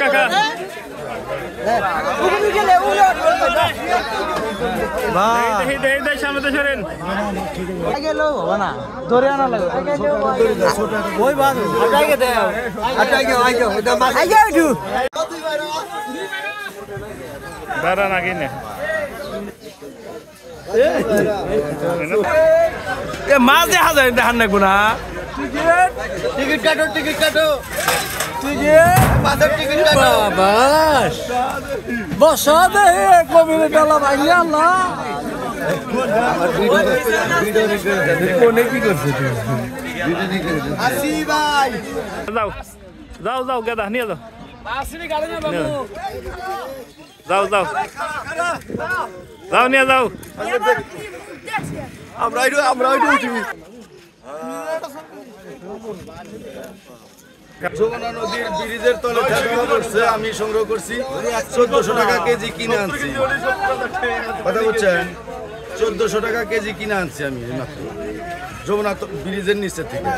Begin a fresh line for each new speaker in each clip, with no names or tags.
কাকা সামনে তো সরেন দাঁড়ান আগে না মাছ দেখা যায় দেখান নাকবো না টিকিট কাটো বসা দে কবির ডালা ভাই আল্লাহ কি করছে যাও যাও যাও গেদা নিয়ে যাও যাও যাও যাও নিয়ে যাও আমরা
যমুনা নদীর ব্রিজের তলে করছে আমি সংগ্রহ করছি 1400 টাকা কেজি কিনে আনছি কথা বলছেন 1400 টাকা কেজি কিনে আনছি আমি মাত্র যমুনা ব্রিজের নিচে থেকে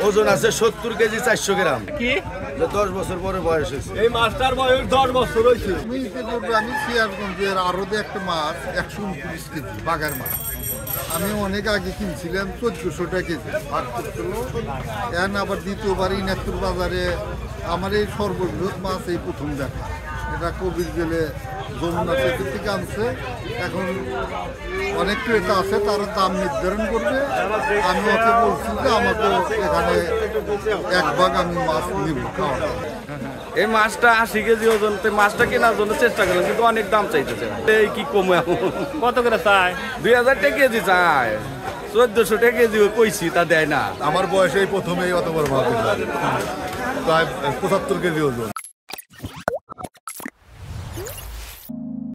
ওজন আছে 70 কেজি 400 গ্রাম
কি
10 বছর পরে বয়স হয়েছে
এই মাছটার বয়স 10 বছর হয়েছে আমি সিয়ারগঞ্জের আরদে একটা মাছ 129 কেজি বাগার মাছ আমি অনেক আগে কিনছিলাম 1400 টাকা কেজি ভাগ করছিল এখন আবার দ্বিতীয়বার ইনাকপুর বাজারে আমার এই সর্ববৃহৎ মাছ এই প্রথম দেখা এটা কবির জেলে যমুনা সেতু থেকে আনছে এখন অনেক ক্রেতা আছে তারা দাম নির্ধারণ করবে আমি ওকে বলছি যে আমাকে এখানে এক ভাগ আমি মাছ নিব খাওয়া
এই মাছটা 80 কেজি ওজন মাছটা কেনার জন্য চেষ্টা করলাম কিন্তু অনেক দাম চাইতেছে এই কি কমে
কত করে চাই
2000 টাকা কেজি চাই 1400 টাকা কেজি কইছি তা দেয় না
আমার বয়সে প্রথমেই অত বড় মাছ প্রায় 75 কেজি ওজন